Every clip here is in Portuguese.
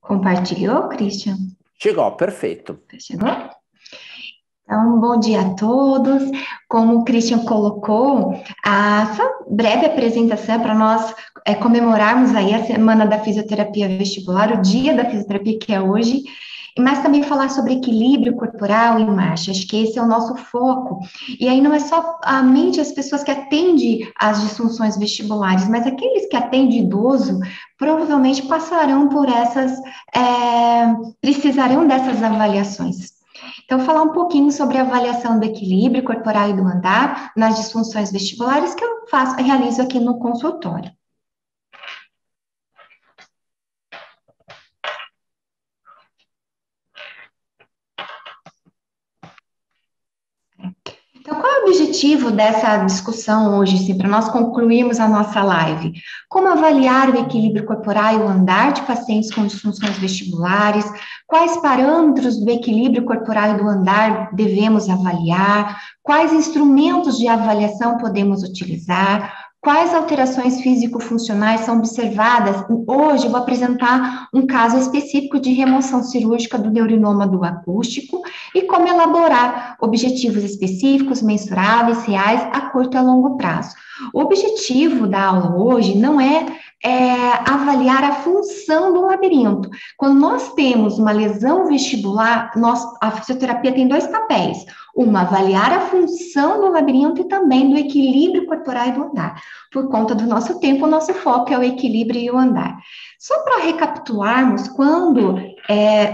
Compartilhou, Christian? Chegou, perfeito. Chegou? Então, bom dia a todos. Como o Christian colocou, a sua breve apresentação para nós comemorarmos aí a Semana da Fisioterapia Vestibular, o Dia da Fisioterapia que é hoje, mas também falar sobre equilíbrio corporal e marcha. Acho que esse é o nosso foco. E aí não é só a mente as pessoas que atendem às disfunções vestibulares, mas aqueles que atendem idoso provavelmente passarão por precisarão dessas avaliações. Então, falar um pouquinho sobre a avaliação do equilíbrio corporal e do andar nas disfunções vestibulares que eu realizo aqui no consultório. Então, qual é o objetivo dessa discussão hoje, assim, para nós concluirmos a nossa live? Como avaliar o equilíbrio corporal e o andar de pacientes com disfunções vestibulares? Quais parâmetros do equilíbrio corporal e do andar devemos avaliar? Quais instrumentos de avaliação podemos utilizar? Quais alterações físico-funcionais são observadas? Hoje eu vou apresentar um caso específico de remoção cirúrgica do neurinoma do acústico e como elaborar objetivos específicos, mensuráveis, reais, a curto e a longo prazo. O objetivo da aula hoje não é avaliar a função do labirinto. Quando nós temos uma lesão vestibular, a fisioterapia tem dois papéis. Uma, avaliar a função do labirinto e também do equilíbrio corporal e do andar. Por conta do nosso tempo, o nosso foco é o equilíbrio e o andar. Só para recapitularmos,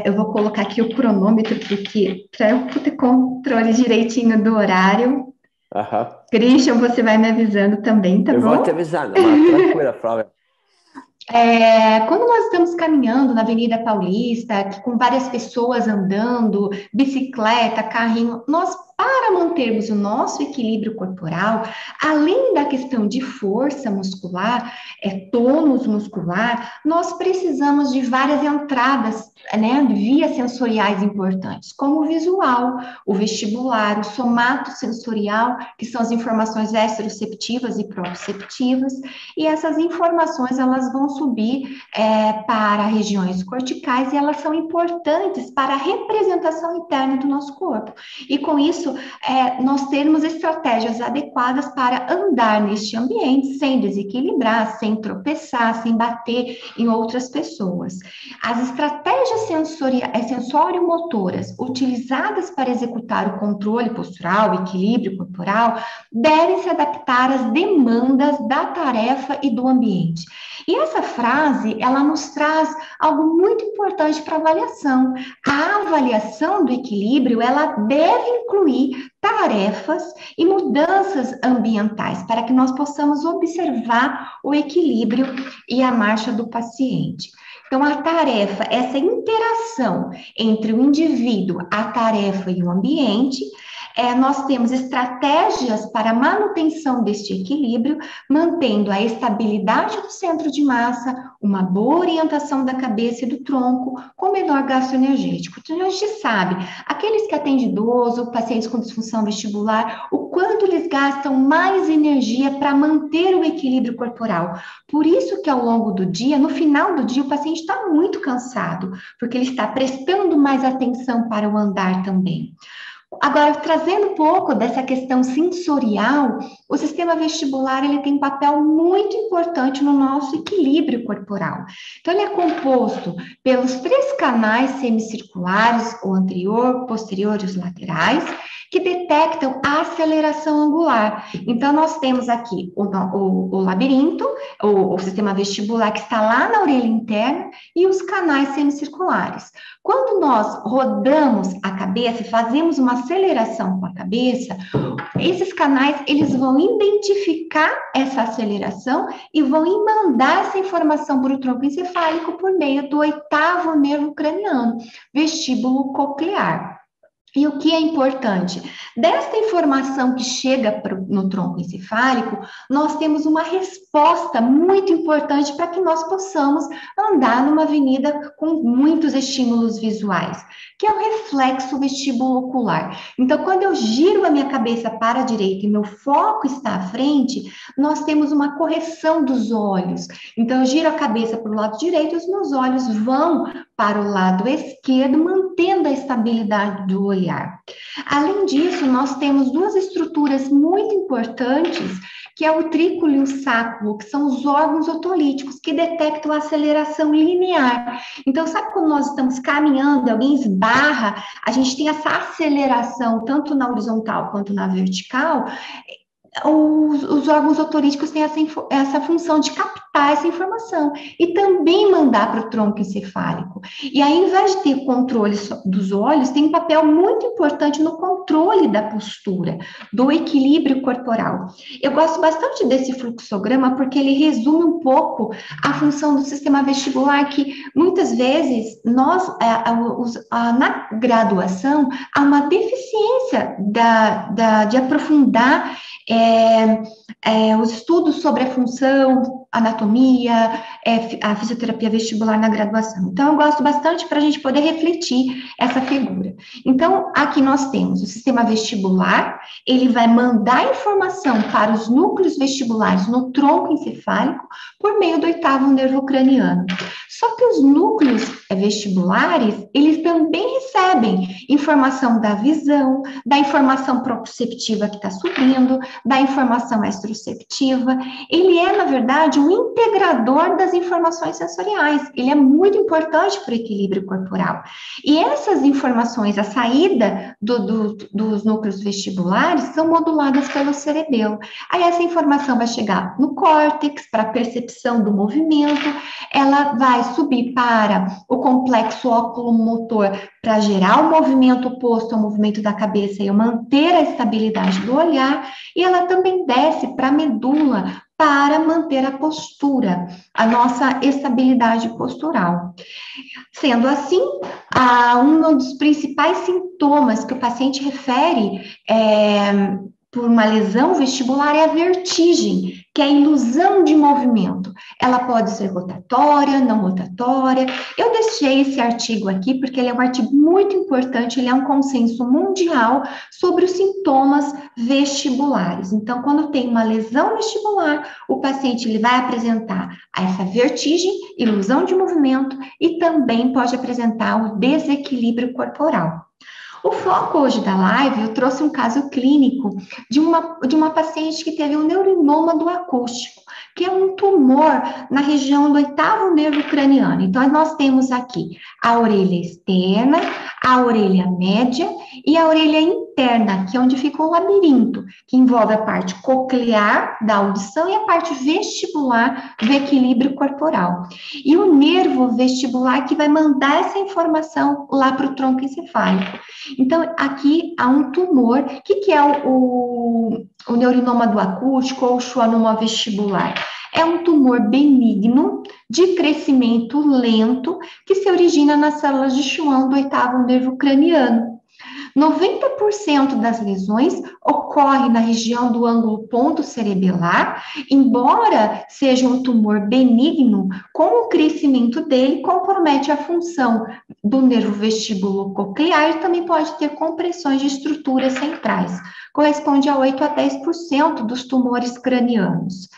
eu vou colocar aqui o cronômetro para eu ter controle direitinho do horário. Aham. Christian, você vai me avisando também, tá Eu vou te bom? avisando, mas tranquila, Flávia. Quando nós estamos caminhando na Avenida Paulista, com várias pessoas andando, bicicleta, carrinho, para mantermos o nosso equilíbrio corporal, além da questão de força muscular, tônus muscular, nós precisamos de várias entradas, né, vias sensoriais importantes, como o visual, o vestibular, o somatosensorial, que são as informações exteroceptivas e proprioceptivas, e essas informações elas vão subir para regiões corticais e elas são importantes para a representação interna do nosso corpo. E com isso, nós termos estratégias adequadas para andar neste ambiente sem desequilibrar, sem tropeçar, sem bater em outras pessoas. As estratégias sensório-motoras utilizadas para executar o controle postural, o equilíbrio corporal, devem se adaptar às demandas da tarefa e do ambiente. E essa frase, ela nos traz algo muito importante para a avaliação. A avaliação do equilíbrio, ela deve incluir tarefas e mudanças ambientais para que nós possamos observar o equilíbrio e a marcha do paciente. Então, a tarefa, essa interação entre o indivíduo, a tarefa e o ambiente, nós temos estratégias para a manutenção deste equilíbrio, mantendo a estabilidade do centro de massa, uma boa orientação da cabeça e do tronco, com menor gasto energético. Então, a gente sabe, aqueles que atendem idoso, pacientes com disfunção vestibular, o quanto eles gastam mais energia para manter o equilíbrio corporal. Por isso que ao longo do dia, no final do dia, o paciente está muito cansado, porque ele está prestando mais atenção para o andar também. Agora, trazendo um pouco dessa questão sensorial, o sistema vestibular ele tem um papel muito importante no nosso equilíbrio corporal. Então, ele é composto pelos três canais semicirculares, o anterior, posterior e os laterais, que detectam a aceleração angular. Então, nós temos aqui o labirinto, o sistema vestibular que está lá na orelha interna e os canais semicirculares. Quando nós rodamos a cabeça e fazemos uma aceleração com a cabeça, esses canais eles vão identificar essa aceleração e vão mandar essa informação para o tronco encefálico por meio do oitavo nervo craniano, vestíbulo coclear. E o que é importante? Desta informação que chega no tronco encefálico, nós temos uma resposta muito importante para que nós possamos andar numa avenida com muitos estímulos visuais, que é o reflexo vestibulo-ocular. Então, quando eu giro a minha cabeça para a direita e meu foco está à frente, nós temos uma correção dos olhos. Então, eu giro a cabeça para o lado direito e os meus olhos vão para o lado esquerdo, mantendo a estabilidade do olhar. Além disso, nós temos duas estruturas muito importantes, que é o trículo e o sáculo, que são os órgãos otolíticos, que detectam a aceleração linear. Então, sabe quando nós estamos caminhando, alguém esbarra, a gente tem essa aceleração, tanto na horizontal quanto na vertical. Os órgãos otolíticos têm essa função de captar essa informação e também mandar para o tronco encefálico. E aí, ao invés de ter controle dos olhos, tem um papel muito importante no controle da postura, do equilíbrio corporal. Eu gosto bastante desse fluxograma porque ele resume um pouco a função do sistema vestibular, que muitas vezes na graduação há uma deficiência de aprofundar os estudos sobre a função, anatomia, a fisioterapia vestibular na graduação. Então, eu gosto bastante para a gente poder refletir essa figura. Então, aqui nós temos o sistema vestibular, ele vai mandar informação para os núcleos vestibulares no tronco encefálico por meio do oitavo nervo craniano. Só que os núcleos vestibulares, eles também recebem informação da visão, da informação proprioceptiva que está subindo, da informação extroceptiva. Ele é, na verdade, um integrador das informações sensoriais. Ele é muito importante para o equilíbrio corporal. E essas informações, a saída dos núcleos vestibulares, são moduladas pelo cerebelo. Aí essa informação vai chegar no córtex, para a percepção do movimento, ela vai subir para o complexo óculo-motor, para gerar o movimento oposto ao movimento da cabeça e manter a estabilidade do olhar, e ela também desce para a medula para manter a postura, a nossa estabilidade postural. Sendo assim, um dos principais sintomas que o paciente refere por uma lesão vestibular é a vertigem, que é a ilusão de movimento. Ela pode ser rotatória, não rotatória. Eu deixei esse artigo aqui porque ele é um artigo muito importante, ele é um consenso mundial sobre os sintomas vestibulares. Então, quando tem uma lesão vestibular, o paciente ele vai apresentar essa vertigem, ilusão de movimento e também pode apresentar o desequilíbrio corporal. O foco hoje da live, eu trouxe um caso clínico de uma paciente que teve um neurinoma do acústico, que é um tumor na região do oitavo nervo craniano. Então, nós temos aqui a orelha externa, a orelha média e a orelha interna, que é onde fica o labirinto, que envolve a parte coclear da audição e a parte vestibular do equilíbrio corporal. E o nervo vestibular que vai mandar essa informação lá para o tronco encefálico. Então, aqui há um tumor. O que é o neurinoma do acústico ou o schwannoma vestibular? É um tumor benigno, de crescimento lento, que se origina nas células de Schwann do oitavo nervo craniano. 90% das lesões ocorre na região do ângulo ponto cerebelar, embora seja um tumor benigno, com o crescimento dele compromete a função do nervo vestíbulo coclear e também pode ter compressões de estruturas centrais, corresponde a 8 a 10% dos tumores cranianos.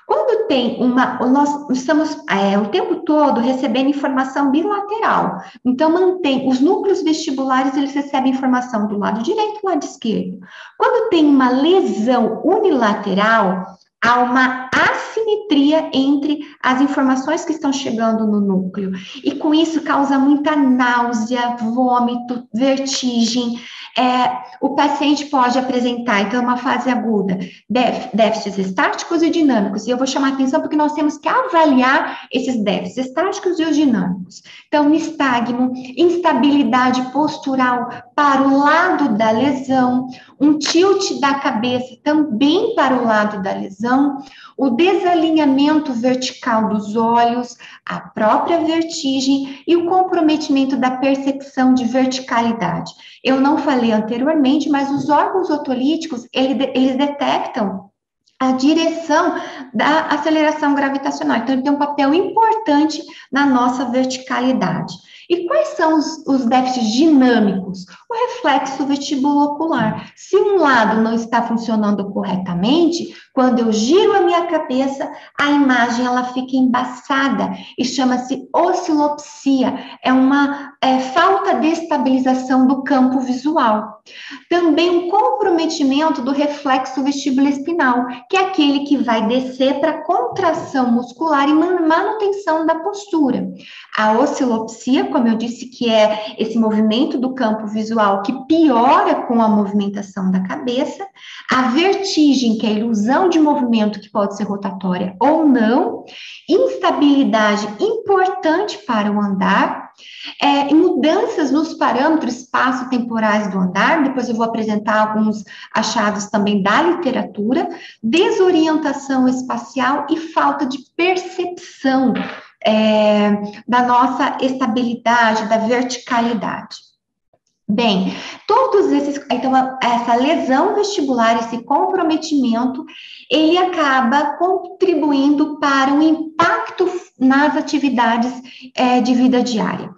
Quando tem nós estamos o tempo todo recebendo informação bilateral, então mantém, os núcleos vestibulares, eles recebem informação do lado direito e do lado esquerdo. Quando tem uma lesão unilateral, há uma assimetria entre as informações que estão chegando no núcleo, e com isso causa muita náusea, vômito, vertigem. O paciente pode apresentar, então, uma fase aguda, déficits estáticos e dinâmicos, e eu vou chamar a atenção porque nós temos que avaliar esses déficits estáticos e os dinâmicos. Então, nistagmo, instabilidade postural para o lado da lesão, um tilt da cabeça também para o lado da lesão, o desalinhamento vertical dos olhos, a própria vertigem e o comprometimento da percepção de verticalidade. Eu não falei anteriormente, mas os órgãos otolíticos, eles detectam a direção da aceleração gravitacional. Então, ele tem um papel importante na nossa verticalidade. E quais são os déficits dinâmicos? O reflexo vestibulocular. Se um lado não está funcionando corretamente, quando eu giro a minha cabeça, a imagem ela fica embaçada e chama-se oscilopsia. É uma falta de estabilização do campo visual. Também um comprometimento do reflexo vestibuloespinal, que é aquele que vai descer para contração muscular e manutenção da postura. A oscilopsia, como eu disse, que é esse movimento do campo visual que piora com a movimentação da cabeça. A vertigem, que é a ilusão de movimento que pode ser rotatória ou não. Instabilidade importante para o andar. Mudanças nos parâmetros espaço-temporais do andar, depois eu vou apresentar alguns achados também da literatura, desorientação espacial e falta de percepção da nossa estabilidade, da verticalidade. Bem, todos esses, então, essa lesão vestibular, esse comprometimento, ele acaba contribuindo para um impacto nas atividades de vida diária.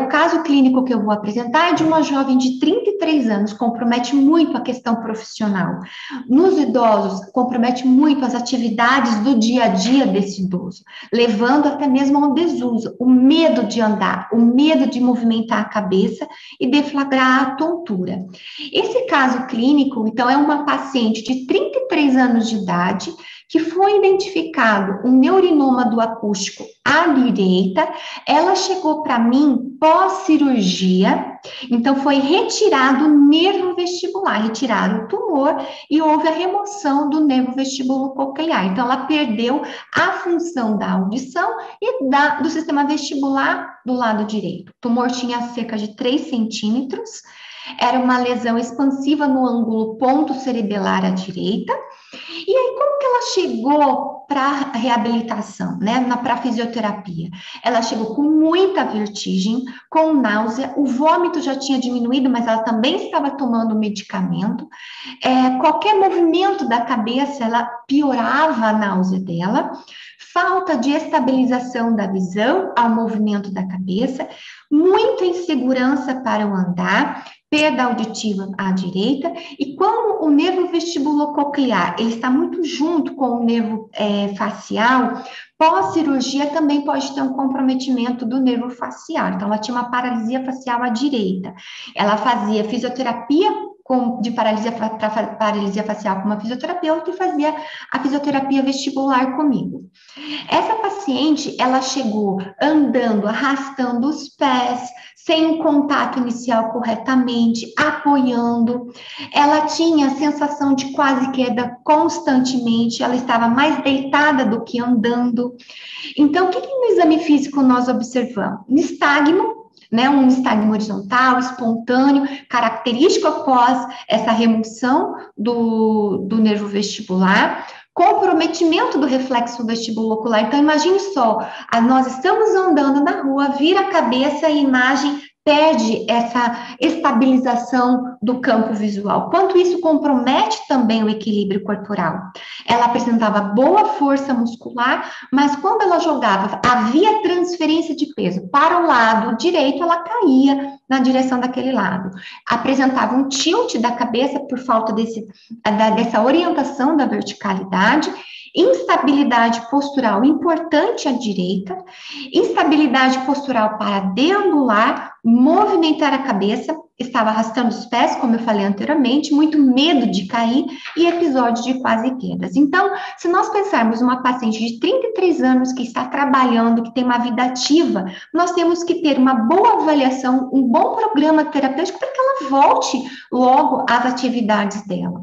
O caso clínico que eu vou apresentar é de uma jovem de 33 anos, compromete muito a questão profissional. Nos idosos, compromete muito as atividades do dia a dia desse idoso, levando até mesmo ao desuso, o medo de andar, o medo de movimentar a cabeça e deflagrar a tontura. Esse caso clínico, então, é uma paciente de 33 anos de idade que foi identificado um neurinoma do acústico à direita. Ela chegou para mim pós-cirurgia, então foi retirado o nervo vestibular, retiraram o tumor e houve a remoção do nervo vestibulo-coclear. Então, ela perdeu a função da audição e do sistema vestibular do lado direito. O tumor tinha cerca de 3 centímetros, era uma lesão expansiva no ângulo ponto cerebelar à direita. E aí, como que ela chegou para a reabilitação, né, para a fisioterapia? Ela chegou com muita vertigem, com náusea, o vômito já tinha diminuído, mas ela também estava tomando medicamento. Qualquer movimento da cabeça, ela piorava a náusea dela. Falta de estabilização da visão ao movimento da cabeça, muita insegurança para o andar, perda auditiva à direita, e como o nervo vestibulo-coclear, ele está muito junto com o nervo facial, pós-cirurgia também pode ter um comprometimento do nervo facial. Então, ela tinha uma paralisia facial à direita. Ela fazia fisioterapia de paralisia facial com uma fisioterapeuta e fazia a fisioterapia vestibular comigo. Essa paciente, ela chegou andando, arrastando os pés, sem um contato inicial corretamente, apoiando. Ela tinha a sensação de quase queda constantemente, ela estava mais deitada do que andando. Então, o que no exame físico nós observamos? Nistagmo, né, um nistagmo horizontal, espontâneo, característico após essa remoção do nervo vestibular, comprometimento do reflexo vestibulocular. Então, imagine só, nós estamos andando na rua, vira a cabeça e a imagem perde essa estabilização do campo visual. Quanto isso compromete também o equilíbrio corporal. Ela apresentava boa força muscular, mas quando ela jogava, havia transferência de peso para o lado direito, ela caía na direção daquele lado. Apresentava um tilt da cabeça por falta dessa orientação da verticalidade, instabilidade postural importante à direita, instabilidade postural para deambular, movimentar a cabeça, estava arrastando os pés, como eu falei anteriormente, muito medo de cair e episódio de quase quedas. Então, se nós pensarmos uma paciente de 33 anos que está trabalhando, que tem uma vida ativa, nós temos que ter uma boa avaliação, um bom programa terapêutico para que ela volte logo às atividades dela.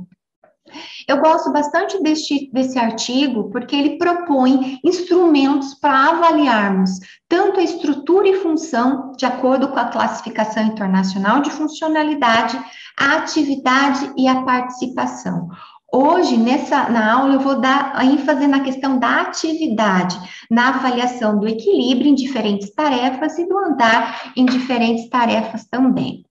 Eu gosto bastante desse artigo porque ele propõe instrumentos para avaliarmos tanto a estrutura e função, de acordo com a classificação internacional de funcionalidade, a atividade e a participação. Hoje, na aula, eu vou dar a ênfase na questão da atividade, na avaliação do equilíbrio em diferentes tarefas e do andar em diferentes tarefas também.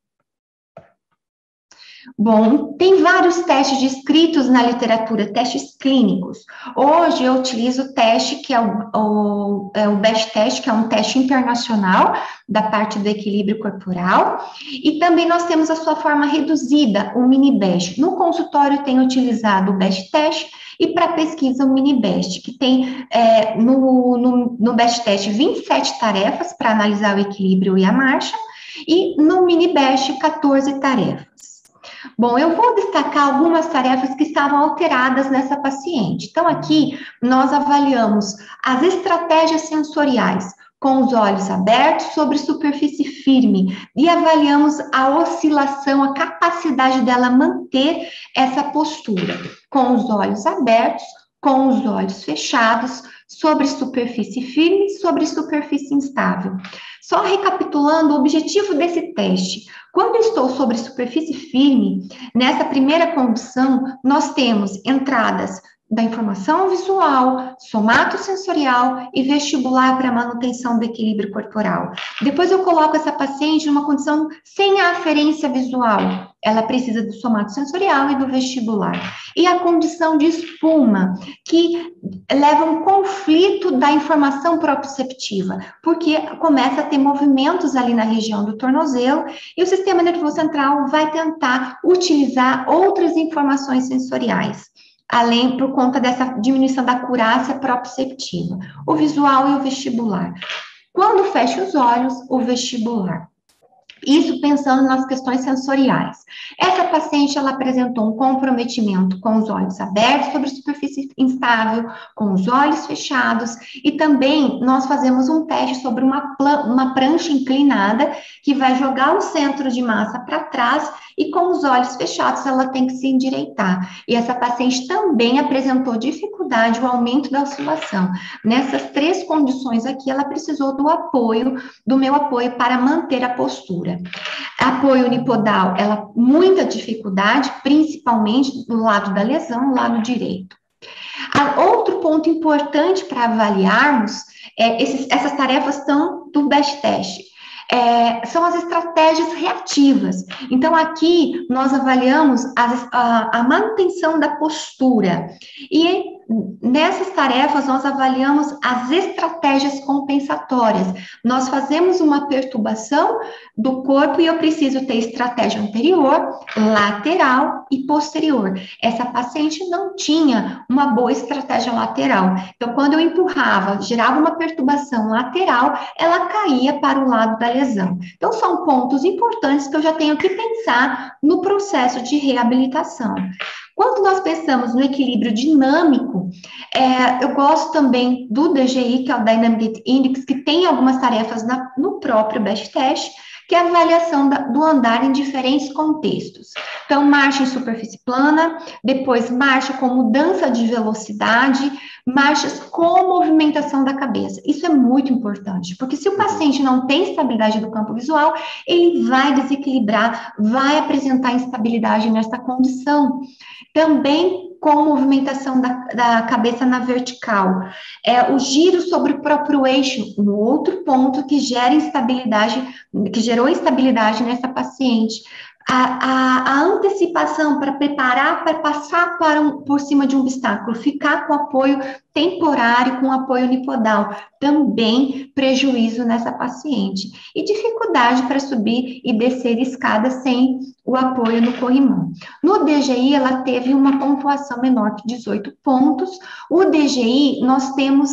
Bom, tem vários testes descritos na literatura, testes clínicos. Hoje eu utilizo o teste que é o BEST teste, que é um teste internacional da parte do equilíbrio corporal, e também nós temos a sua forma reduzida, o mini-BEST. No consultório tenho utilizado o BEST teste e para pesquisa o mini-BEST, que tem no BEST teste 27 tarefas para analisar o equilíbrio e a marcha, e no mini-BEST 14 tarefas. Bom, eu vou destacar algumas tarefas que estavam alteradas nessa paciente. Então, aqui nós avaliamos as estratégias sensoriais com os olhos abertos sobre superfície firme e avaliamos a oscilação, a capacidade dela manter essa postura com os olhos abertos, com os olhos fechados, sobre superfície firme, sobre superfície instável. Só recapitulando o objetivo desse teste. Quando eu estou sobre superfície firme, nessa primeira condição, nós temos entradas da informação visual, somatosensorial e vestibular para manutenção do equilíbrio corporal. Depois eu coloco essa paciente numa condição sem a aferência visual. Ela precisa do somatosensorial e do vestibular. E a condição de espuma, que leva a um conflito da informação proprioceptiva, porque começa a ter movimentos ali na região do tornozelo e o sistema nervoso central vai tentar utilizar outras informações sensoriais, além por conta dessa diminuição da acurácia proprioceptiva, o visual e o vestibular. Quando fecha os olhos, o vestibular. Isso pensando nas questões sensoriais. Essa paciente, ela apresentou um comprometimento com os olhos abertos sobre superfície instável, com os olhos fechados, e também nós fazemos um teste sobre uma prancha inclinada, que vai jogar o centro de massa para trás, e com os olhos fechados ela tem que se endireitar. E essa paciente também apresentou dificuldade, o aumento da oscilação. Nessas três condições aqui, ela precisou do meu apoio para manter a postura. Apoio unipodal, muita dificuldade, principalmente do lado da lesão, no lado direito. Outro ponto importante para avaliarmos, essas tarefas são do BEST teste, são as estratégias reativas. Então, aqui nós avaliamos a manutenção da postura e nessas tarefas, nós avaliamos as estratégias compensatórias. Nós fazemos uma perturbação do corpo e eu preciso ter estratégia anterior, lateral e posterior. Essa paciente não tinha uma boa estratégia lateral. Então, quando eu empurrava, gerava uma perturbação lateral, ela caía para o lado da lesão. Então, são pontos importantes que eu já tenho que pensar no processo de reabilitação. Quando nós pensamos no equilíbrio dinâmico, eu gosto também do DGI, que é o Dynamic Index, que tem algumas tarefas no próprio BEST teste, que é a avaliação do andar em diferentes contextos. Então, marcha em superfície plana, depois marcha com mudança de velocidade, marchas com movimentação da cabeça. Isso é muito importante, porque se o paciente não tem estabilidade do campo visual, ele vai desequilibrar, vai apresentar instabilidade nessa condição. Também com movimentação da cabeça na vertical. O giro sobre o próprio eixo, um outro ponto que gerou instabilidade nessa paciente. A antecipação para preparar, para passar por cima de um obstáculo, ficar com apoio temporário, com apoio unipodal, também prejuízo nessa paciente. E dificuldade para subir e descer escada sem o apoio no corrimão. No DGI, ela teve uma pontuação menor que 18 pontos. O DGI, nós temos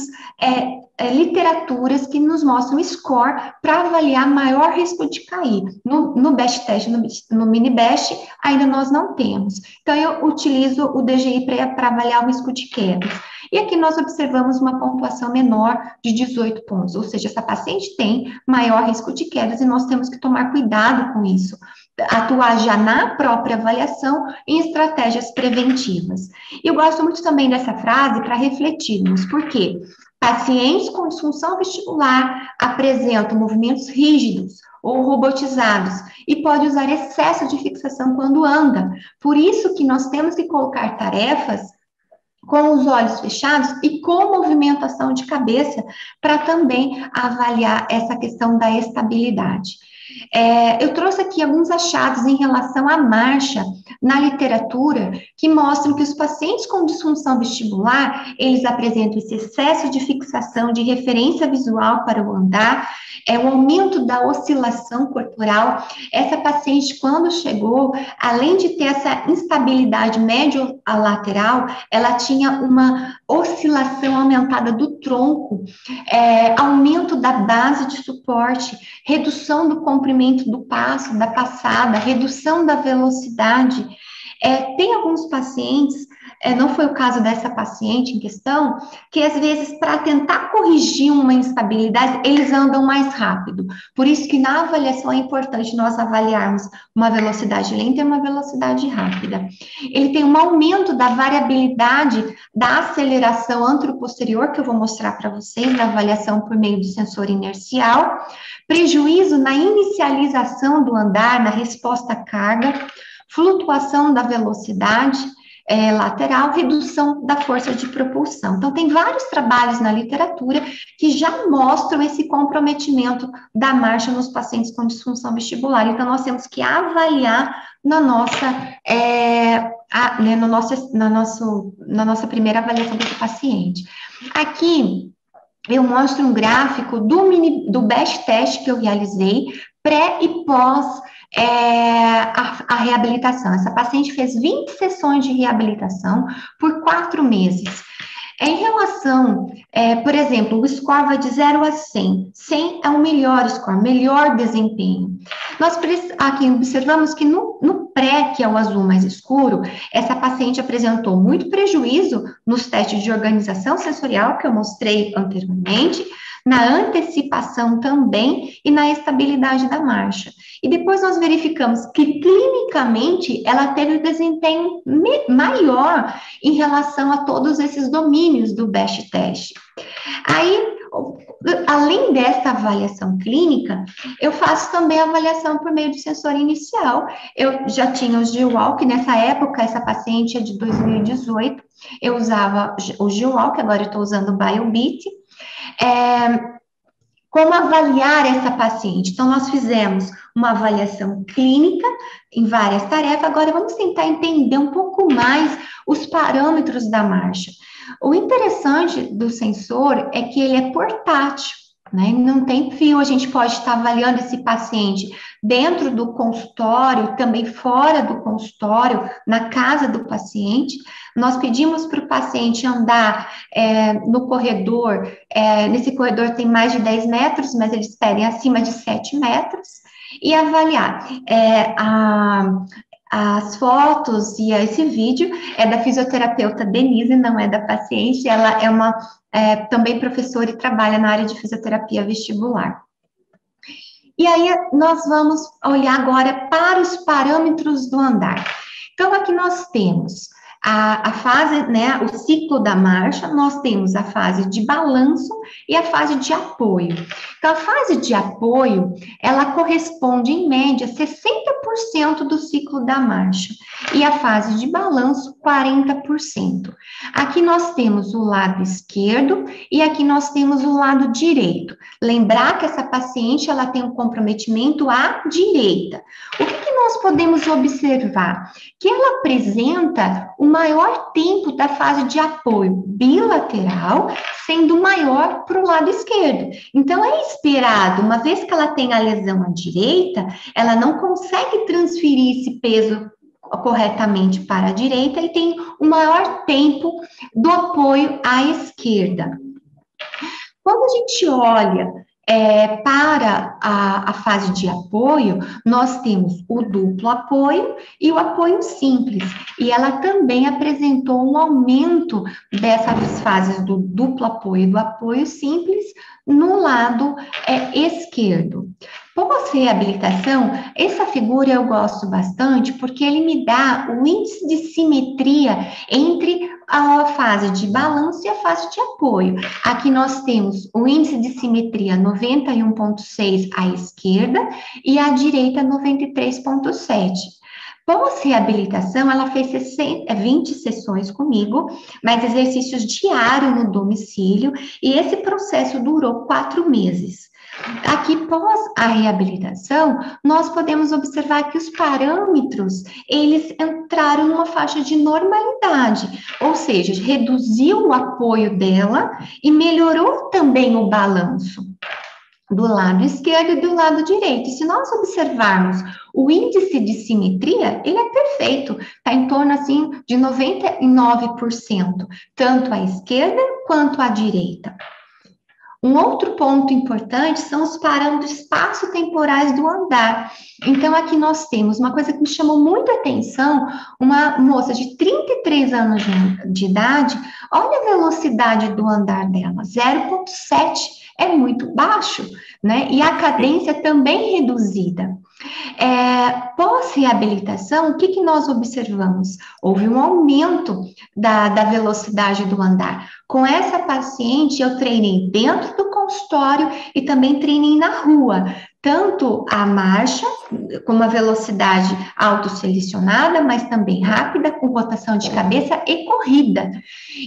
literaturas que nos mostram score para avaliar maior risco de cair. No BEST teste, no mini BEST, ainda nós não temos. Então, eu utilizo o DGI para avaliar o risco de queda. E aqui nós observamos uma pontuação menor de 18 pontos, ou seja, essa paciente tem maior risco de quedas e nós temos que tomar cuidado com isso, atuar já na própria avaliação em estratégias preventivas. Eu gosto muito também dessa frase para refletirmos, porque pacientes com disfunção vestibular apresentam movimentos rígidos ou robotizados e pode usar excesso de fixação quando anda. Por isso que nós temos que colocar tarefas com os olhos fechados e com movimentação de cabeça para também avaliar essa questão da estabilidade. Eu trouxe aqui alguns achados em relação à marcha na literatura que mostram que os pacientes com disfunção vestibular, eles apresentam esse excesso de fixação de referência visual para o andar, o aumento da oscilação corporal. Essa paciente, quando chegou, além de ter essa instabilidade médio-lateral, ela tinha uma oscilação aumentada do tronco, aumento da base de suporte, redução do comprimento do passo, da passada, redução da velocidade. Tem alguns pacientes, não foi o caso dessa paciente em questão, que às vezes para tentar corrigir uma instabilidade, eles andam mais rápido. Por isso que na avaliação é importante nós avaliarmos uma velocidade lenta e uma velocidade rápida. Ele tem um aumento da variabilidade da aceleração anteroposterior, que eu vou mostrar para vocês na avaliação por meio do sensor inercial, prejuízo na inicialização do andar, na resposta à carga, flutuação da velocidade lateral, redução da força de propulsão. Então, tem vários trabalhos na literatura que já mostram esse comprometimento da marcha nos pacientes com disfunção vestibular. Então, nós temos que avaliar na nossa primeira avaliação desse paciente. Aqui, eu mostro um gráfico do BEST teste que eu realizei, pré e pós a reabilitação. Essa paciente fez 20 sessões de reabilitação por 4 meses. Em relação, por exemplo, o score vai de 0 a 100. 100 é o melhor score, melhor desempenho. Nós aqui observamos que no pré, que é o azul mais escuro, essa paciente apresentou muito prejuízo nos testes de organização sensorial, que eu mostrei anteriormente, na antecipação também e na estabilidade da marcha. E depois nós verificamos que clinicamente ela teve um desempenho maior em relação a todos esses domínios do BEST teste. Aí, além dessa avaliação clínica, eu faço também a avaliação por meio do sensor inicial. Eu já tinha o G-Walk, nessa época, essa paciente é de 2018, eu usava o G-Walk, agora eu estou usando o BioBeat. Como avaliar essa paciente? Então, nós fizemos uma avaliação clínica em várias tarefas, agora vamos tentar entender um pouco mais os parâmetros da marcha. O interessante do sensor é que ele é portátil, né? Não tem fio, a gente pode estar avaliando esse paciente dentro do consultório, também fora do consultório, na casa do paciente. Nós pedimos para o paciente andar no corredor, nesse corredor tem mais de 10 metros, mas eles pedem acima de 7 metros, e avaliar. As fotos e esse vídeo é da fisioterapeuta Denise, não é da paciente, ela é uma também professora e trabalha na área de fisioterapia vestibular. E aí, nós vamos olhar agora para os parâmetros do andar. Então, aqui nós temos a fase, né, o ciclo da marcha, nós temos a fase de balanço e a fase de apoio. Então, a fase de apoio, ela corresponde, em média, 60% do ciclo da marcha, e a fase de balanço, 40%. Aqui nós temos o lado esquerdo e aqui nós temos o lado direito. Lembrar que essa paciente, ela tem um comprometimento à direita. O que nós podemos observar? Que ela apresenta o maior tempo da fase de apoio bilateral, sendo maior para o lado esquerdo. Então, é esperado, uma vez que ela tem a lesão à direita, ela não consegue transferir esse peso corretamente para a direita e tem o maior tempo do apoio à esquerda. Quando a gente olha para a fase de apoio, nós temos o duplo apoio e o apoio simples, e ela também apresentou um aumento dessas fases do duplo apoio e do apoio simples no lado esquerdo. Pós-reabilitação, essa figura eu gosto bastante porque ele me dá o índice de simetria entre a fase de balanço e a fase de apoio. Aqui nós temos o índice de simetria 91,6 à esquerda e à direita 93,7. Pós-reabilitação, ela fez 20 sessões comigo, mas exercícios diários no domicílio, e esse processo durou 4 meses. Aqui, pós a reabilitação, nós podemos observar que os parâmetros, eles entraram numa faixa de normalidade, ou seja, reduziu o apoio dela e melhorou também o balanço do lado esquerdo e do lado direito. E se nós observarmos o índice de simetria, ele é perfeito, está em torno, assim, de 99%, tanto à esquerda quanto à direita. Um outro ponto importante são os parâmetros espaço-temporais do andar. Então, aqui nós temos uma coisa que me chamou muita atenção, uma moça de 33 anos de idade, olha a velocidade do andar dela, 0,7, é muito baixo, né? E a cadência também reduzida. Pós-reabilitação, o que nós observamos? Houve um aumento da velocidade do andar. Com essa paciente, eu treinei dentro do consultório e também treinei na rua, tanto a marcha, com uma velocidade autoselecionada, mas também rápida, com rotação de cabeça e corrida.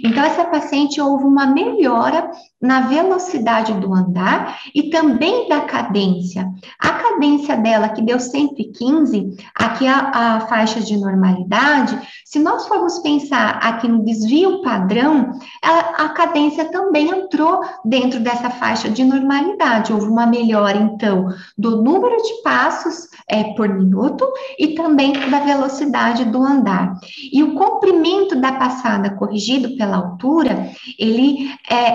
Então, essa paciente houve uma melhora na velocidade do andar e também da cadência. A cadência dela, que deu 115, aqui a faixa de normalidade, se nós formos pensar aqui no desvio padrão, a cadência também entrou dentro dessa faixa de normalidade. Houve uma melhora, então, do número de passos por minuto e também da velocidade do andar. E o comprimento da passada corrigido pela altura, ele,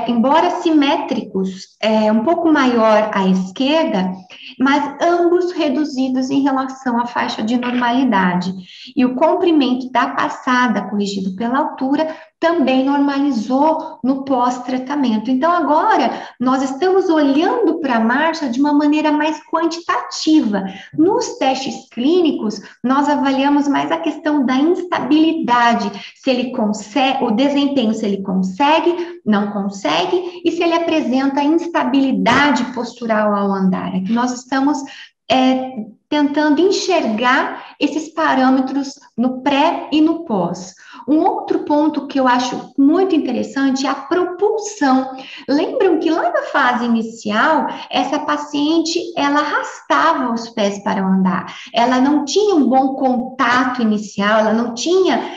embora simétricos, um pouco maior à esquerda, mas ambos reduzidos em relação à faixa de normalidade. E o comprimento da passada corrigido pela altura também normalizou no pós-tratamento. Então, agora, nós estamos olhando para a marcha de uma maneira mais quantitativa. Nos testes clínicos, nós avaliamos mais a questão da instabilidade, se ele consegue, o desempenho, se ele consegue, não consegue, e se ele apresenta instabilidade postural ao andar. Aqui nós estamos tentando enxergar esses parâmetros no pré e no pós. Um outro ponto que eu acho muito interessante é a propulsão. Lembram que lá na fase inicial, essa paciente, ela arrastava os pés para andar. Ela não tinha um bom contato inicial, ela não tinha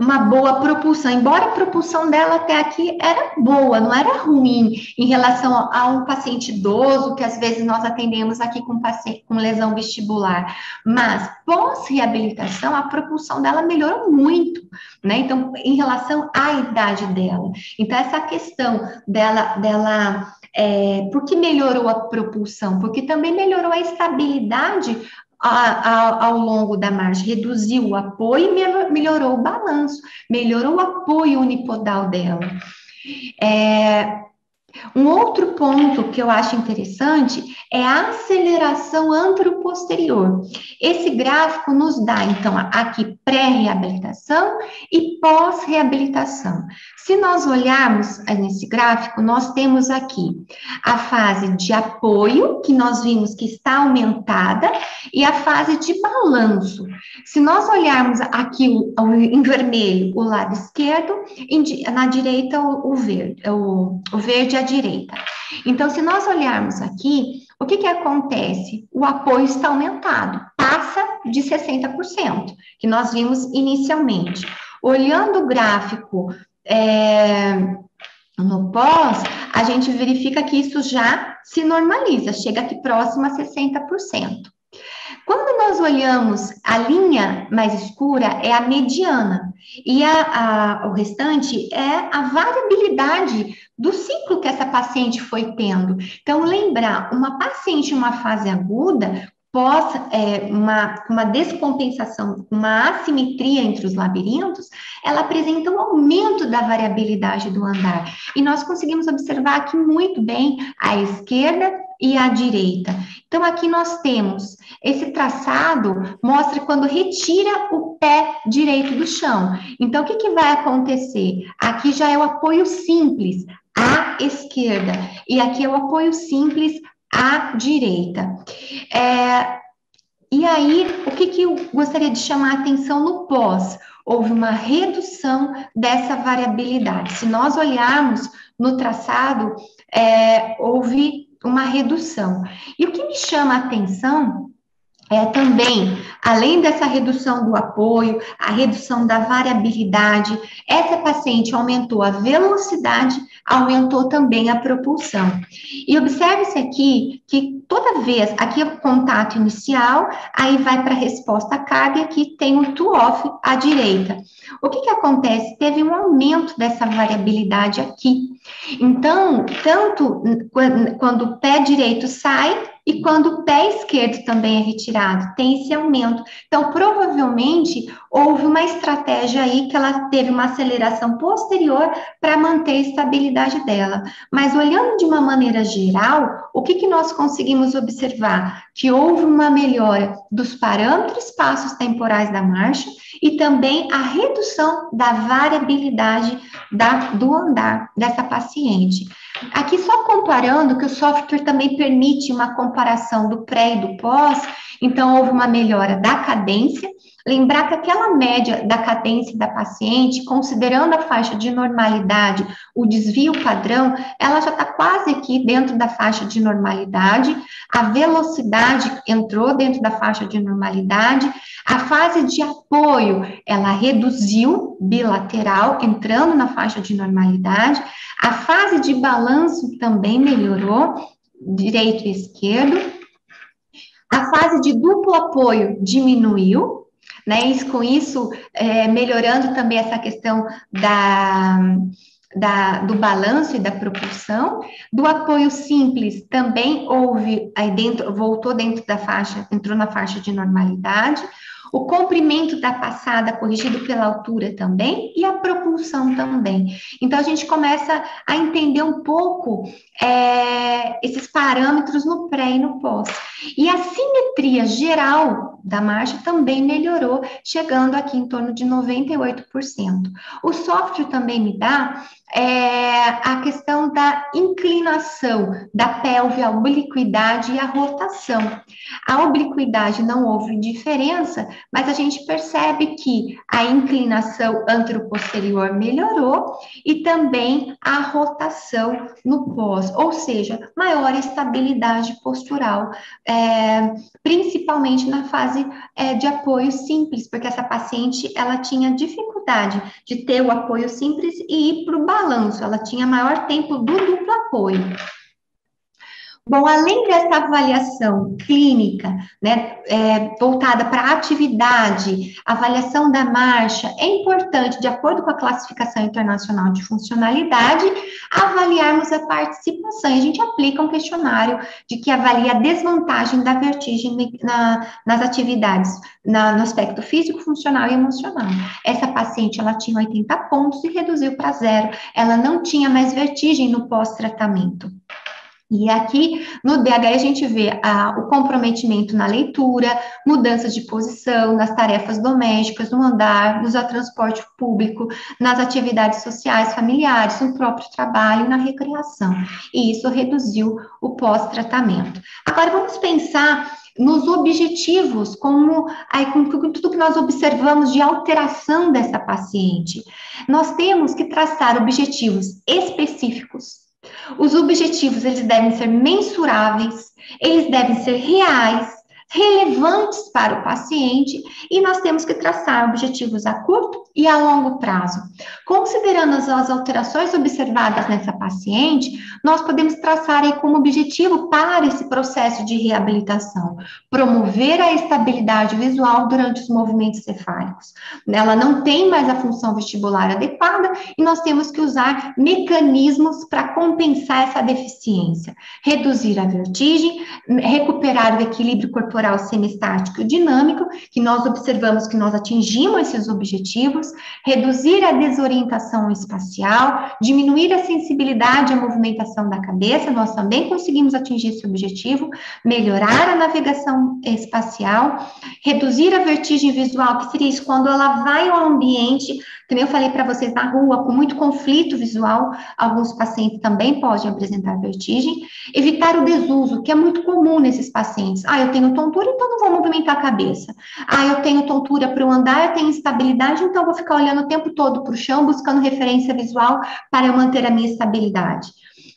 uma boa propulsão, embora a propulsão dela até aqui era boa, não era ruim em relação a um paciente idoso, que às vezes nós atendemos aqui com lesão vestibular, mas pós-reabilitação a propulsão dela melhorou muito, né? Então, em relação à idade dela. Então, essa questão dela por que melhorou a propulsão? Porque também melhorou a estabilidade ao longo da marcha, reduziu o apoio e melhorou o balanço, melhorou o apoio unipodal dela. Um outro ponto que eu acho interessante é a aceleração anteroposterior. Esse gráfico nos dá, então, aqui pré-reabilitação e pós-reabilitação. Se nós olharmos nesse gráfico, nós temos aqui a fase de apoio, que nós vimos que está aumentada, e a fase de balanço. Se nós olharmos aqui em vermelho o lado esquerdo, na direita o verde à direita. Então, se nós olharmos aqui, o que acontece? O apoio está aumentado, passa de 60%, que nós vimos inicialmente. Olhando o gráfico no pós, a gente verifica que isso já se normaliza, chega aqui próximo a 60%. Quando nós olhamos a linha mais escura, é a mediana, e o restante é a variabilidade do ciclo que essa paciente foi tendo. Então, lembrar, uma paciente em uma fase aguda, pós uma descompensação, uma assimetria entre os labirintos, ela apresenta um aumento da variabilidade do andar. E nós conseguimos observar aqui muito bem a esquerda e a direita. Então, aqui nós temos esse traçado, mostra quando retira o pé direito do chão. Então, o que, que vai acontecer? Aqui já é o apoio simples à esquerda, e aqui é o apoio simples à direita. E aí, o que, que eu gostaria de chamar a atenção no pós? Houve uma redução dessa variabilidade. Se nós olharmos no traçado, houve uma redução. E o que me chama a atenção também, além dessa redução do apoio, a redução da variabilidade, essa paciente aumentou a velocidade, aumentou também a propulsão. E observe-se aqui que toda vez, aqui é o contato inicial, aí vai para a resposta à carga e aqui tem o to-off à direita. O que, que acontece? Teve um aumento dessa variabilidade aqui. Então, tanto quando o pé direito sai, e quando o pé esquerdo também é retirado, tem esse aumento. Então, provavelmente, houve uma estratégia aí que ela teve uma aceleração posterior para manter a estabilidade dela. Mas, olhando de uma maneira geral, o que, que nós conseguimos observar? Que houve uma melhora dos parâmetros espaços temporais da marcha e também a redução da variabilidade do andar dessa paciente. Aqui só comparando, que o software também permite uma comparação do pré e do pós, então houve uma melhora da cadência. Lembrar que aquela média da cadência da paciente, considerando a faixa de normalidade, o desvio padrão, ela já está quase aqui dentro da faixa de normalidade, a velocidade entrou dentro da faixa de normalidade, a fase de apoio, ela reduziu bilateral, entrando na faixa de normalidade, a fase de balanço também melhorou, direito e esquerdo, a fase de duplo apoio diminuiu, né? Com isso, melhorando também essa questão do balanço e da propulsão, do apoio simples também houve, aí dentro, voltou dentro da faixa, entrou na faixa de normalidade, o comprimento da passada corrigido pela altura também e a propulsão também. Então, a gente começa a entender um pouco esses parâmetros no pré e no pós. E a simetria geral da marcha também melhorou, chegando aqui em torno de 98%. O software também me dá a questão da inclinação da pelve, a obliquidade e a rotação. A obliquidade não houve diferença, mas a gente percebe que a inclinação antero-posterior melhorou e também a rotação no pós, ou seja, maior estabilidade postural, principalmente na fase de apoio simples, porque essa paciente, ela tinha dificuldade de ter o apoio simples e ir para o balanço, ela tinha maior tempo do duplo apoio. Bom, além dessa avaliação clínica, né, voltada para a atividade, avaliação da marcha, é importante, de acordo com a classificação internacional de funcionalidade, avaliarmos a participação. A gente aplica um questionário de que avalia a desvantagem da vertigem nas atividades, no aspecto físico, funcional e emocional. Essa paciente, ela tinha 80 pontos e reduziu para 0. Ela não tinha mais vertigem no pós-tratamento. E aqui no DH a gente vê o comprometimento na leitura, mudanças de posição, nas tarefas domésticas, no andar, no transporte público, nas atividades sociais, familiares, no próprio trabalho e na recreação. E isso reduziu o pós-tratamento. Agora vamos pensar nos objetivos, com tudo que nós observamos de alteração dessa paciente. Nós temos que traçar objetivos específicos. Os objetivos, eles devem ser mensuráveis, eles devem ser reais, relevantes para o paciente, e nós temos que traçar objetivos a curto e a longo prazo. Considerando as alterações observadas nessa paciente, nós podemos traçar aí como objetivo para esse processo de reabilitação, promover a estabilidade visual durante os movimentos cefálicos. Ela não tem mais a função vestibular adequada e nós temos que usar mecanismos para compensar essa deficiência, reduzir a vertigem, recuperar o equilíbrio corporal corporal semiestático e dinâmico, que nós observamos que nós atingimos esses objetivos, reduzir a desorientação espacial, diminuir a sensibilidade à movimentação da cabeça, nós também conseguimos atingir esse objetivo, melhorar a navegação espacial, reduzir a vertigem visual, que seria isso, quando ela vai ao ambiente, como eu falei para vocês, na rua, com muito conflito visual, alguns pacientes também podem apresentar vertigem, evitar o desuso, que é muito comum nesses pacientes. Eu tenho tontura, então não vou movimentar a cabeça. Eu tenho tontura para o andar, eu tenho instabilidade, então vou ficar olhando o tempo todo para o chão, buscando referência visual para eu manter a minha estabilidade.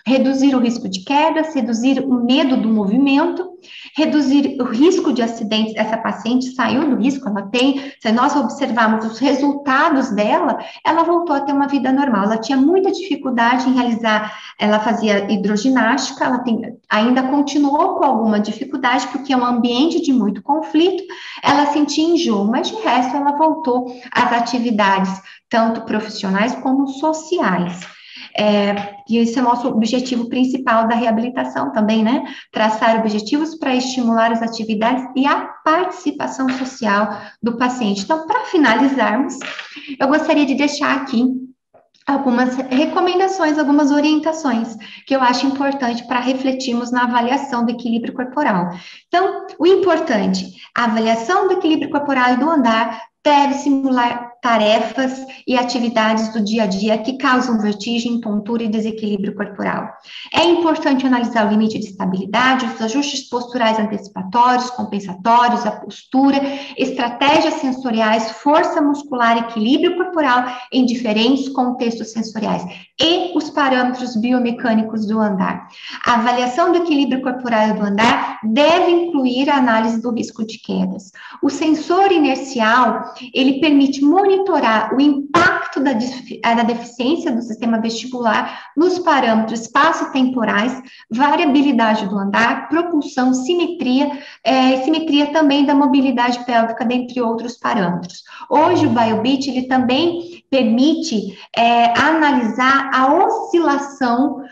Reduzir o risco de quedas, reduzir o medo do movimento, reduzir o risco de acidentes. Essa paciente saiu do risco, ela tem, se nós observarmos os resultados dela, ela voltou a ter uma vida normal. Ela tinha muita dificuldade em realizar, ela fazia hidroginástica, ainda continuou com alguma dificuldade, porque é um ambiente de muito conflito, ela sentia enjoo, mas de resto ela voltou às atividades, tanto profissionais como sociais. E esse é o nosso objetivo principal da reabilitação também, né? Traçar objetivos para estimular as atividades e a participação social do paciente. Então, para finalizarmos, eu gostaria de deixar aqui algumas recomendações, algumas orientações que eu acho importante para refletirmos na avaliação do equilíbrio corporal. Então, o importante, a avaliação do equilíbrio corporal e do andar deve simular tarefas e atividades do dia a dia que causam vertigem, tontura e desequilíbrio corporal. É importante analisar o limite de estabilidade, os ajustes posturais antecipatórios, compensatórios, a postura, estratégias sensoriais, força muscular, equilíbrio corporal em diferentes contextos sensoriais e os parâmetros biomecânicos do andar. A avaliação do equilíbrio corporal e do andar deve incluir a análise do risco de quedas. O sensor inercial, ele permite monitorar o impacto da deficiência do sistema vestibular nos parâmetros espaço-temporais, variabilidade do andar, propulsão, simetria, simetria também da mobilidade pélvica, dentre outros parâmetros. Hoje, o BioBeat, ele também permite analisar a oscilação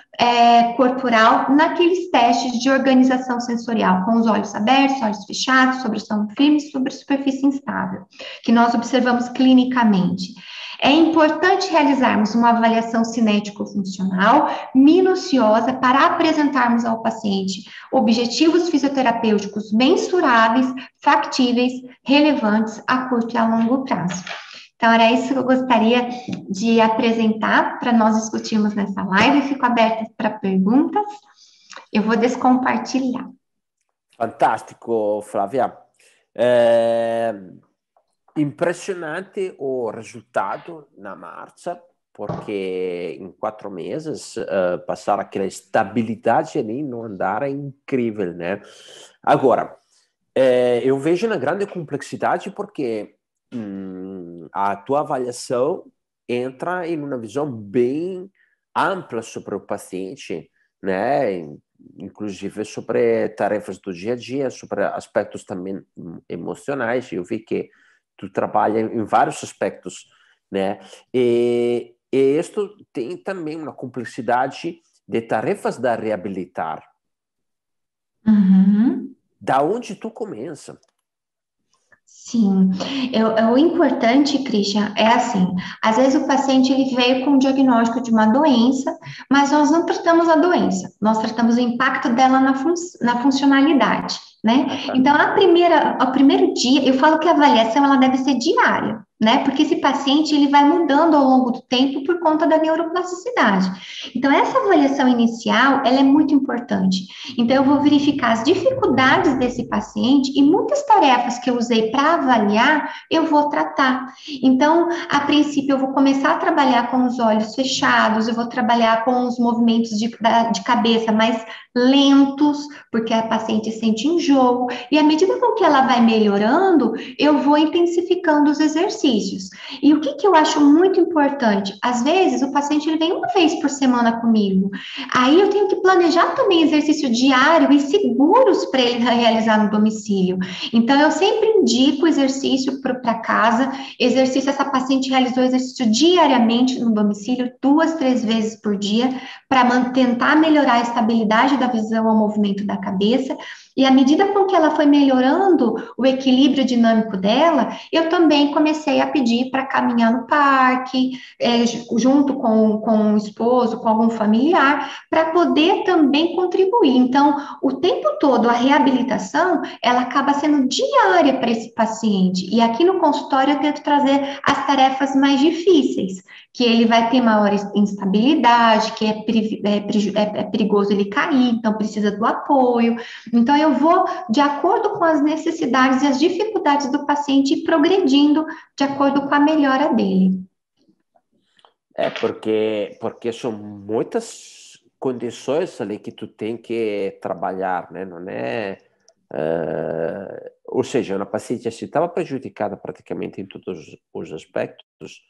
corporal naqueles testes de organização sensorial, com os olhos abertos, olhos fechados, sobre o som firme e sobre superfície instável, que nós observamos clinicamente. É importante realizarmos uma avaliação cinético-funcional minuciosa para apresentarmos ao paciente objetivos fisioterapêuticos mensuráveis, factíveis, relevantes a curto e a longo prazo. Então, era isso que eu gostaria de apresentar para nós discutirmos nessa live. Fico aberta para perguntas. Eu vou descompartilhar. Fantástico, Flávia. Impressionante o resultado na marcha, porque em 4 meses passar aquela estabilidade ali no andar é incrível, né? Agora, eu vejo uma grande complexidade porque a tua avaliação entra em uma visão bem ampla sobre o paciente, né? Inclusive sobre tarefas do dia a dia, sobre aspectos também emocionais. Eu vi que tu trabalha em vários aspectos, né? E isto tem também uma complexidade de tarefas da reabilitar. Uhum. Da onde tu começa? Sim, o importante, Christian, é assim, às vezes o paciente ele veio com o diagnóstico de uma doença, mas nós não tratamos a doença, nós tratamos o impacto dela na funcionalidade, né? Então, o primeiro dia, eu falo que a avaliação ela deve ser diária, né? Porque esse paciente ele vai mudando ao longo do tempo por conta da neuroplasticidade. Então, essa avaliação inicial, ela é muito importante. Então, eu vou verificar as dificuldades desse paciente e muitas tarefas que eu usei para avaliar, eu vou tratar. Então, a princípio, eu vou começar a trabalhar com os olhos fechados, eu vou trabalhar com os movimentos de cabeça mais lentos, porque a paciente sente enjoo, e à medida com que ela vai melhorando, eu vou intensificando os exercícios. exercícios. E o que, que eu acho muito importante? Às vezes, o paciente ele vem uma vez por semana comigo. Aí eu tenho que planejar também exercício diário e seguros para ele realizar no domicílio. Então, eu sempre indico exercício para casa. Exercício, essa paciente realizou exercício diariamente no domicílio, 2, 3 vezes por dia, para tentar melhorar a estabilidade da visão ao movimento da cabeça. E à medida com que ela foi melhorando o equilíbrio dinâmico dela, eu também comecei a pedir para caminhar no parque, junto com o esposo, com algum familiar, para poder também contribuir. Então, o tempo todo, a reabilitação, ela acaba sendo diária para esse paciente. E aqui no consultório eu tento trazer as tarefas mais difíceis, que ele vai ter maior instabilidade, que é perigoso ele cair, então precisa do apoio. Então, eu vou de acordo com as necessidades e as dificuldades do paciente e progredindo de acordo com a melhora dele. Porque são muitas condições ali que tu tem que trabalhar, né? Não é... ou seja, uma paciente assim estava prejudicada praticamente em todos os aspectos,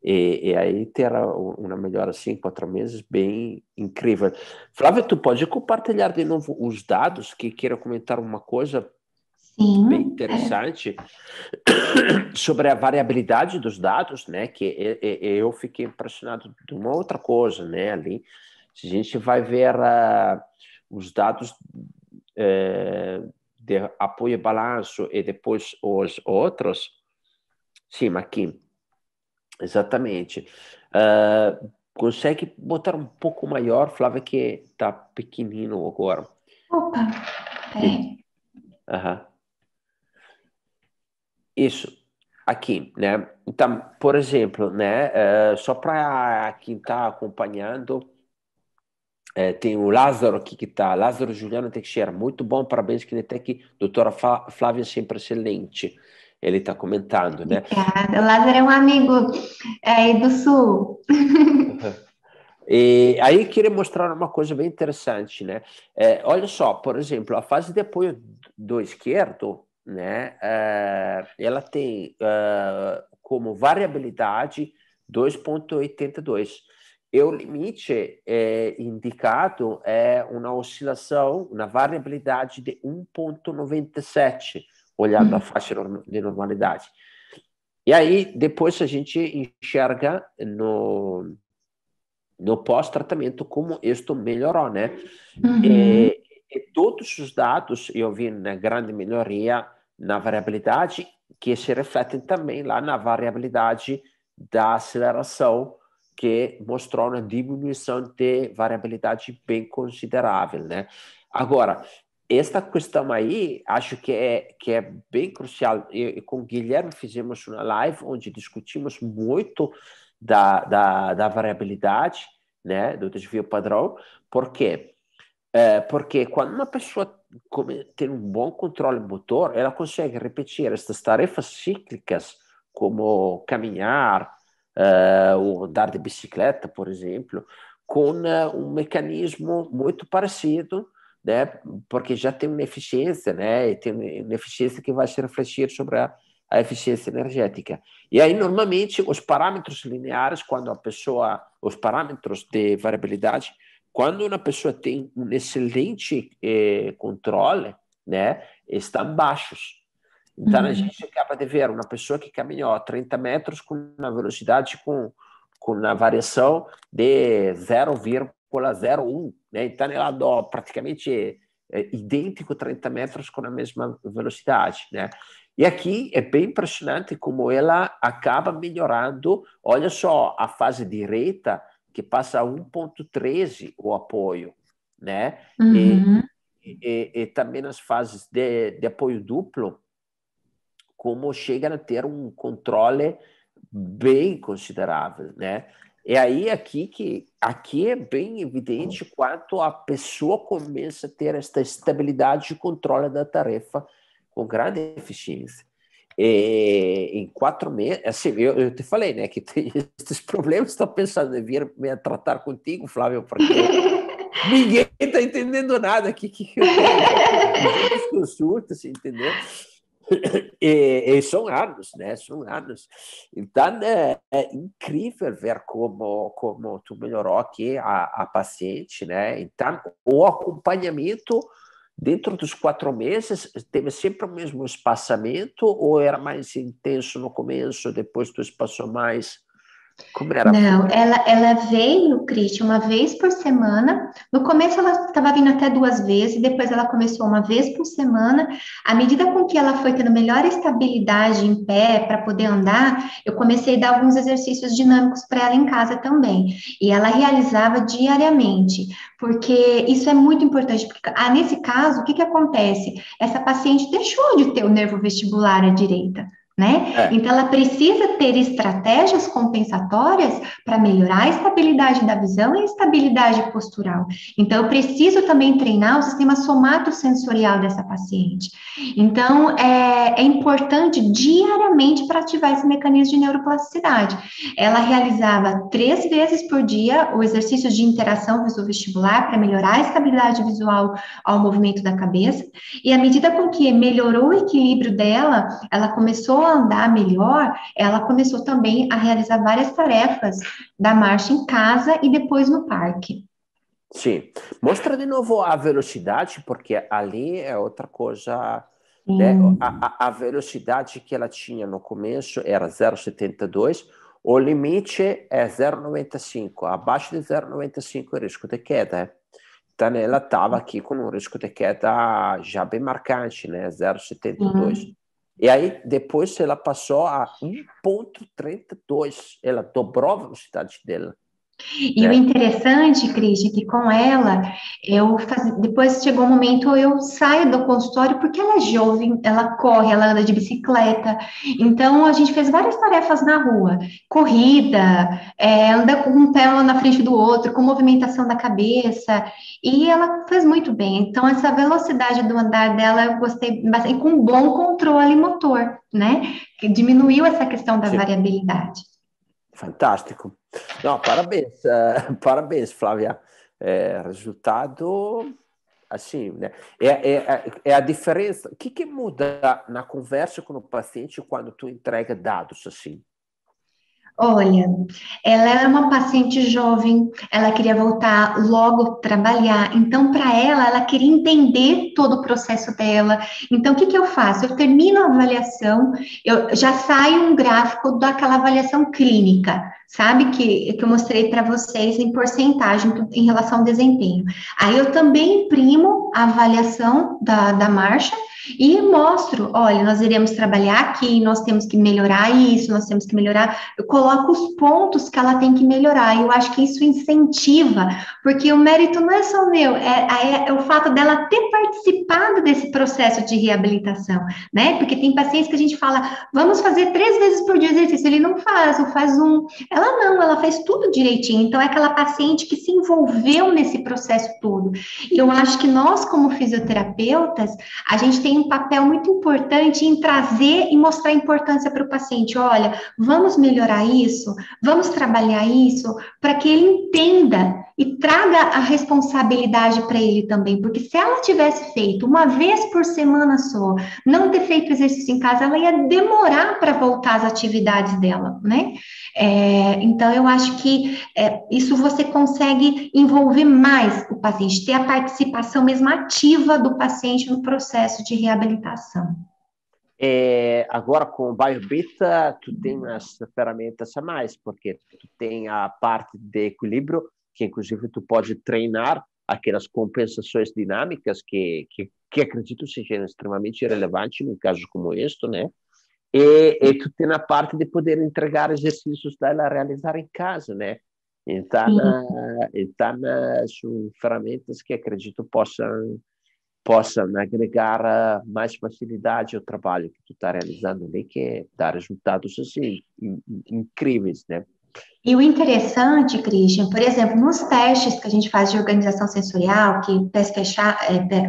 e aí ter uma melhora assim em 4 meses, bem incrível. Flávia, tu pode compartilhar de novo os dados, que quero comentar uma coisa bem Sim, interessante sobre a variabilidade dos dados, né? Que eu fiquei impressionado de uma outra coisa, né? Ali, se a gente vai ver os dados de apoio e balanço e depois os outros, sim, aqui, exatamente. Consegue botar um pouco maior, Flávia, que está pequenino agora. Opa, peraí. Aham. Isso, aqui, né? Então, por exemplo, né? Só para quem está acompanhando, tem o Lázaro aqui que está, Lázaro Juliano Teixeira, muito bom, parabéns, Kinetec, doutora Flávia, sempre excelente. Ele está comentando, né? Obrigada. O Lázaro é um amigo aí do Sul. E aí queria mostrar uma coisa bem interessante, né? Olha só, por exemplo, a fase de apoio do esquerdo, né? Ela tem como variabilidade 2,82. E o limite indicado é uma oscilação, uma variabilidade de 1,97, olhando a faixa de normalidade. E aí, depois a gente enxerga no pós-tratamento como isto melhorou, né? Uhum. E todos os dados eu vi na grande melhoria na variabilidade, que se refletem também lá na variabilidade da aceleração, que mostrou uma diminuição de variabilidade bem considerável, né? Agora, esta questão aí, acho que é bem crucial. Eu com o Guilherme fizemos uma live onde discutimos muito da variabilidade, né, do desvio padrão. Por quê? Porque quando uma pessoa tem um bom controle motor, ela consegue repetir estas tarefas cíclicas, como caminhar, ou andar de bicicleta, por exemplo, com um mecanismo muito parecido, né, porque já tem uma eficiência, né, e tem uma eficiência que vai se refletir sobre a eficiência energética. E aí, normalmente, os parâmetros lineares, os parâmetros de variabilidade, quando uma pessoa tem um excelente controle, né, estão baixos. Então, a gente acaba de ver uma pessoa que caminhou 30 metros com uma velocidade com uma variação de 0,01, né? Então, ela andou praticamente idêntico 30 metros com a mesma velocidade, né? E aqui é bem impressionante como ela acaba melhorando. Olha só, a fase direita, que passa a 1,13 o apoio, né? Uhum. E também nas fases de apoio duplo, como chega a ter um controle bem considerável, né? É aí aqui é bem evidente quanto a pessoa começa a ter esta estabilidade de controle da tarefa com grande eficiência. Em 4 meses, assim, eu te falei, né, que tem esses problemas, estou pensando em vir me tratar contigo, Flávio, porque ninguém está entendendo nada aqui que eu tenho 200 consultas, entendeu? E são anos, né? São anos. Então, é incrível ver como tu melhorou aqui a paciente, né? Então, o acompanhamento dentro dos 4 meses teve sempre o mesmo espaçamento ou era mais intenso no começo, depois tu espaçou mais? Como era? Não, ela veio, Cristian, uma vez por semana. No começo ela estava vindo até 2 vezes, depois ela começou uma vez por semana. À medida com que ela foi tendo melhor estabilidade em pé para poder andar, eu comecei a dar alguns exercícios dinâmicos para ela em casa também. E ela realizava diariamente, porque isso é muito importante. Porque, nesse caso, o que que acontece? Essa paciente deixou de ter o nervo vestibular à direita. Né? É, Então, ela precisa ter estratégias compensatórias para melhorar a estabilidade da visão e a estabilidade postural. Então, eu preciso também treinar o sistema somatosensorial dessa paciente. Então, é importante diariamente para ativar esse mecanismo de neuroplasticidade. Ela realizava 3 vezes por dia o exercício de interação visovestibular para melhorar a estabilidade visual ao movimento da cabeça, e à medida com que melhorou o equilíbrio dela, ela começou a andar melhor, ela começou também a realizar várias tarefas da marcha em casa e depois no parque. sim. Mostra de novo a velocidade, porque ali é outra coisa, né? Sim. A velocidade que ela tinha no começo era 0,72, o limite é 0,95. Abaixo de 0,95 é risco de queda. Então, ela estava aqui com um risco de queda já bem marcante, né? 0,72. Sim. E aí, depois, ela passou a 1,32. Ela dobrou a velocidade dela, E o né? interessante, Cris, é que com ela, depois chegou um momento eu saio do consultório porque ela é jovem, ela corre, ela anda de bicicleta. Então a gente fez várias tarefas na rua, corrida, anda com um pé um na frente do outro, com movimentação da cabeça, e ela fez muito bem. Então essa velocidade do andar dela eu gostei bastante, e com um bom controle motor, né? Que diminuiu essa questão da Sim. variabilidade. Fantástico. Não, parabéns, parabéns, Flávia. Resultado, assim, né? É a diferença. O que muda na conversa com o paciente quando tu entrega dados assim? Olha, ela era uma paciente jovem, ela queria voltar logo trabalhar, então, para ela queria entender todo o processo dela. Então, o que que eu faço? Eu termino a avaliação, eu já saio um gráfico daquela avaliação clínica, sabe? Que eu mostrei para vocês em porcentagem em relação ao desempenho. Aí eu também imprimo a avaliação da marcha. E mostro, olha, nós iremos trabalhar aqui, nós temos que melhorar isso, nós temos que melhorar. Eu coloco os pontos que ela tem que melhorar. E eu acho que isso incentiva, porque o mérito não é só meu, é o fato dela ter participado desse processo de reabilitação, né? Porque tem pacientes que a gente fala, vamos fazer 3 vezes por dia exercício, ele não faz, ou faz um. Ela não, ela faz tudo direitinho. Então, é aquela paciente que se envolveu nesse processo todo. E eu acho que nós, como fisioterapeutas, a gente tem um papel muito importante em trazer e mostrar a importância para o paciente. Olha, vamos melhorar isso, vamos trabalhar isso, para que ele entenda e traga a responsabilidade para ele também, porque se ela tivesse feito uma vez por semana só, não ter feito exercício em casa, ela ia demorar para voltar às atividades dela, né? Então, eu acho que isso você consegue envolver mais o paciente, ter a participação mesmo ativa do paciente no processo de reabilitação. Agora, com o BioBit, tu tem as ferramentas a mais, porque tu tem a parte de equilíbrio, que inclusive tu pode treinar aquelas compensações dinâmicas que acredito sejam extremamente relevantes num caso como este, né? E tu tem a parte de poder entregar exercícios dela a realizar em casa, né? Então, Sim. são ferramentas que acredito possam agregar mais facilidade ao trabalho que tu está realizando ali, que dá resultados assim incríveis, né? E o interessante, Christian, por exemplo, nos testes que a gente faz de organização sensorial, que pés fechado,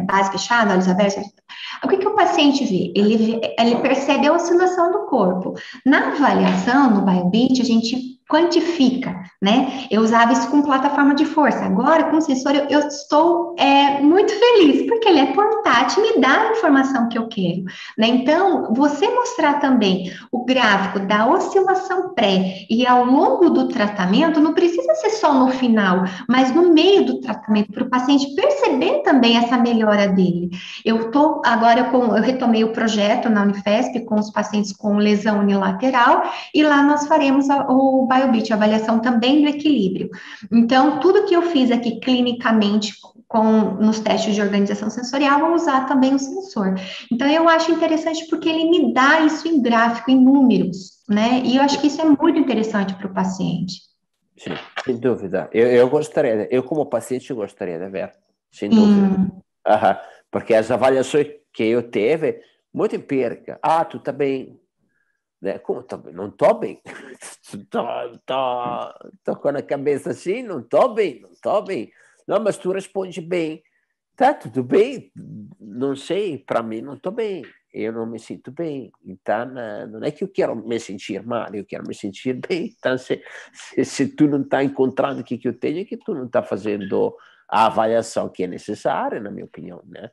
base fechada, olhos abertos, o que que o paciente vê? Ele percebe a oscilação do corpo. Na avaliação, no BioBeat, a gente quantifica, né? Eu usava isso com plataforma de força. Agora, com sensor, eu estou muito feliz, porque ele é portátil e me dá a informação que eu quero, né? Então, você mostrar também o gráfico da oscilação pré e ao longo do tratamento, não precisa ser só no final, mas no meio do tratamento, para o paciente perceber também essa melhora dele. Eu retomei o projeto na Unifesp com os pacientes com lesão unilateral, e lá nós faremos o BioBeat, a avaliação também do equilíbrio. Então, tudo que eu fiz aqui clinicamente nos testes de organização sensorial, vou usar também o sensor. Então, eu acho interessante porque ele me dá isso em gráfico, em números, né? E eu acho que isso é muito interessante para o paciente. Sim, sem dúvida. Eu gostaria, eu como paciente gostaria de ver, sem dúvida. Sim. Aham. Porque as avaliações que eu tive, muito empírica. Ah, tu tá bem. Né? Como tô bem? Não tô bem. Tô com a cabeça assim, não tô bem, não tô bem. Não, mas tu responde bem. Tá, tudo bem. Não sei, para mim não tô bem. Eu não me sinto bem. Então, não é que eu quero me sentir mal, eu quero me sentir bem. Então, se tu não está encontrando o que eu tenho, é que tu não está fazendo a avaliação que é necessária, na minha opinião, né?